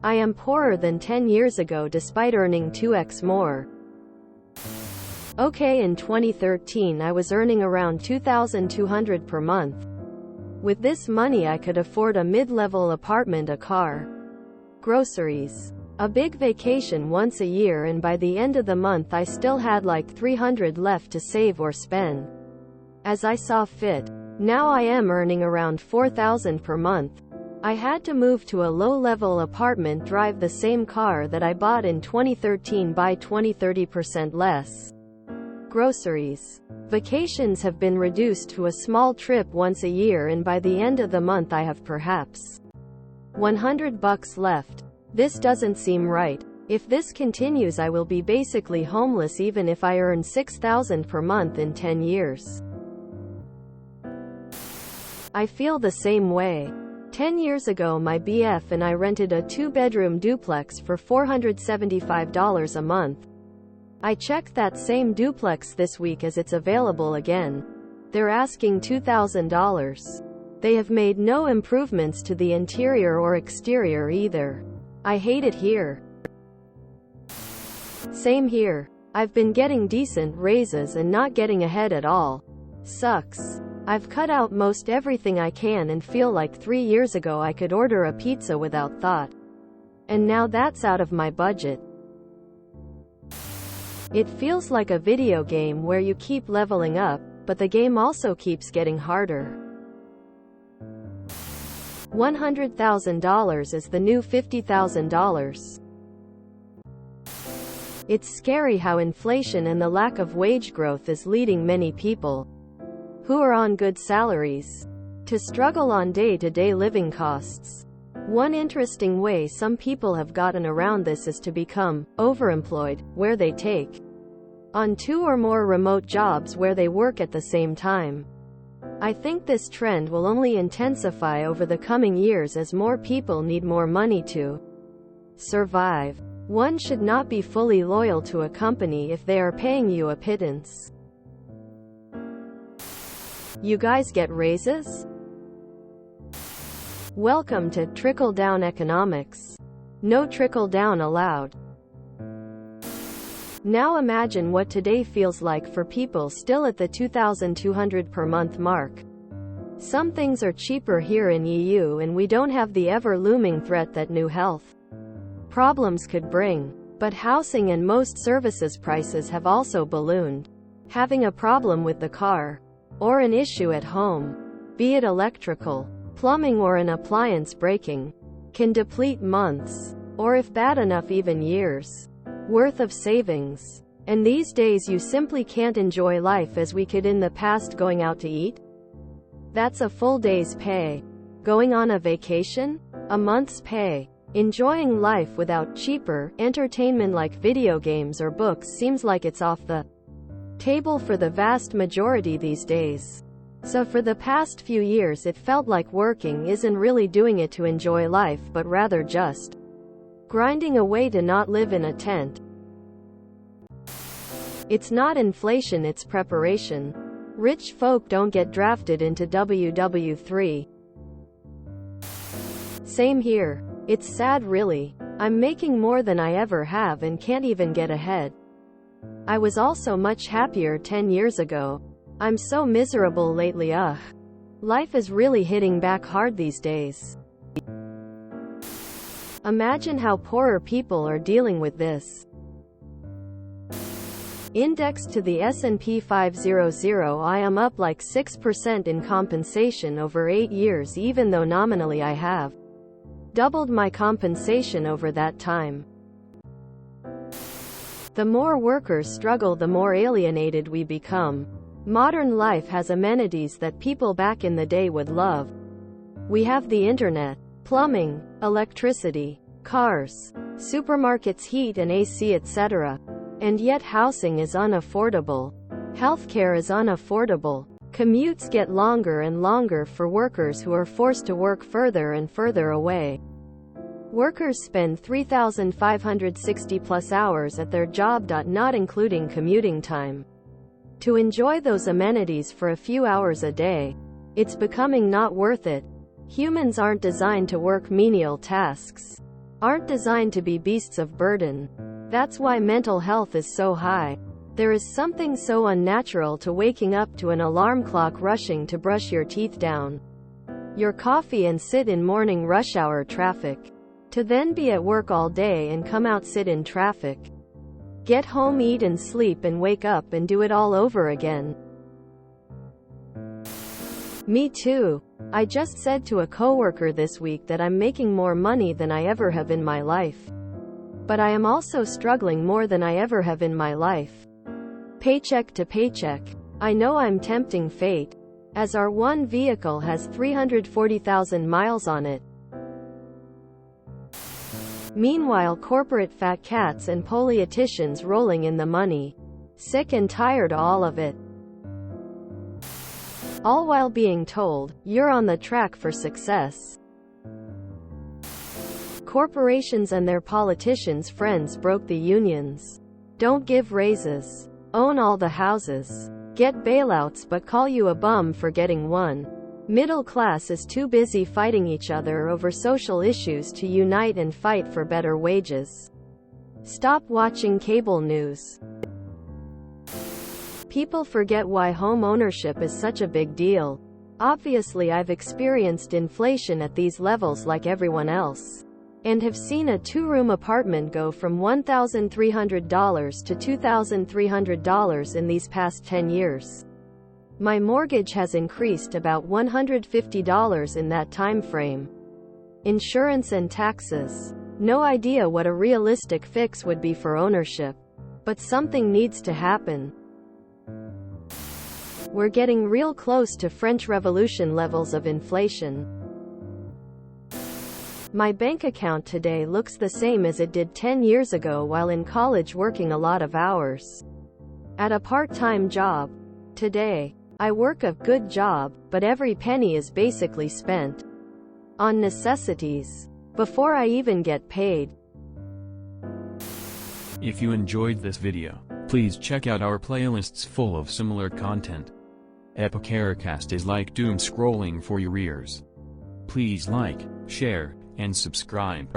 I am poorer than 10 years ago despite earning 2x more. Okay, in 2013 I was earning around $2,200 per month. With this money I could afford a mid-level apartment, a car, groceries, a big vacation once a year, and by the end of the month I still had like $300 left to save or spend as I saw fit. Now I am earning around $4,000 per month. I had to move to a low-level apartment, drive the same car that I bought in 2013, buy 20–30% less groceries. Vacations have been reduced to a small trip once a year, and by the end of the month I have perhaps $100 left. This doesn't seem right. If this continues I will be basically homeless even if I earn $6,000 per month in 10 years. I feel the same way. 10 years ago my BF and I rented a 2-bedroom duplex for $475 a month. I checked that same duplex this week as it's available again. They're asking $2,000. They have made no improvements to the interior or exterior either. I hate it here. Same here. I've been getting decent raises and not getting ahead at all. Sucks. I've cut out most everything I can and feel like 3 years ago I could order a pizza without thought. And now that's out of my budget. It feels like a video game where you keep leveling up, but the game also keeps getting harder. $100,000 is the new $50,000. It's scary how inflation and the lack of wage growth is leading many people who are on good salaries to struggle on day-to-day living costs. One interesting way some people have gotten around this is to become overemployed, where they take on 2 or more remote jobs where they work at the same time. I think this trend will only intensify over the coming years as more people need more money to survive. One should not be fully loyal to a company if they are paying you a pittance. You guys get raises? Welcome to trickle-down economics. No trickle-down allowed. Now imagine what today feels like for people still at the $2,200 per month mark. Some things are cheaper here in EU, and we don't have the ever-looming threat that new health problems could bring. But housing and most services prices have also ballooned. Having a problem with the car, or an issue at home, be it electrical, plumbing or an appliance breaking, can deplete months, or if bad enough even years, worth of savings. And these days you simply can't enjoy life as we could in the past. Going out to eat? That's a full day's pay. Going on a vacation? A month's pay. Enjoying life without cheaper entertainment like video games or books seems like it's off the table for the vast majority these days. So for the past few years it felt like working isn't really doing it to enjoy life, but rather just grinding away to not live in a tent. It's not inflation, it's preparation. Rich folk don't get drafted into WW3. Same here. It's sad really. I'm making more than I ever have and can't even get ahead. I was also much happier 10 years ago. I'm so miserable lately. Life is really hitting back hard these days. Imagine how poorer people are dealing with this. Indexed to the S&P 500, I am up like 6% in compensation over 8 years, even though nominally I have doubled my compensation over that time. The more workers struggle, the more alienated we become. Modern life has amenities that people back in the day would love. We have the internet, plumbing, electricity, cars, supermarkets, heat and AC, etc. And yet housing is unaffordable. Healthcare is unaffordable. Commutes get longer and longer for workers who are forced to work further and further away. Workers spend 3,560 plus hours at their job, not including commuting time, to enjoy those amenities for a few hours a day. It's becoming not worth it. Humans aren't designed to work menial tasks. aren't designed to be beasts of burden. That's why mental health is so high. There is something so unnatural to waking up to an alarm clock rushing to brush your teeth down your coffee and sit in morning rush hour traffic. To then be at work all day and come out sit in traffic. Get home, eat and sleep and wake up and do it all over again. Me too. I just said to a coworker this week that I'm making more money than I ever have in my life. But I am also struggling more than I ever have in my life. Paycheck to paycheck. I know I'm tempting fate, as our one vehicle has 340,000 miles on it. Meanwhile, corporate fat cats and politicians rolling in the money. Sick and tired of all of it. All while being told, you're on the track for success. Corporations and their politicians' friends broke the unions. Don't give raises. Own all the houses. Get bailouts but call you a bum for getting one. Middle class is too busy fighting each other over social issues to unite and fight for better wages. Stop watching cable news. People forget why home ownership is such a big deal. Obviously, I've experienced inflation at these levels like everyone else. And have seen a two-room apartment go from $1,300 to $2,300 in these past 10 years. My mortgage has increased about $150 in that time frame. Insurance and taxes. No idea what a realistic fix would be for ownership. But something needs to happen. We're getting real close to French Revolution levels of inflation. My bank account today looks the same as it did 10 years ago while in college working a lot of hours at a part-time job. Today, I work a good job, but every penny is basically spent on necessities before I even get paid. If you enjoyed this video, please check out our playlists full of similar content. Epicaricast is like doom scrolling for your ears. Please like, share, and subscribe.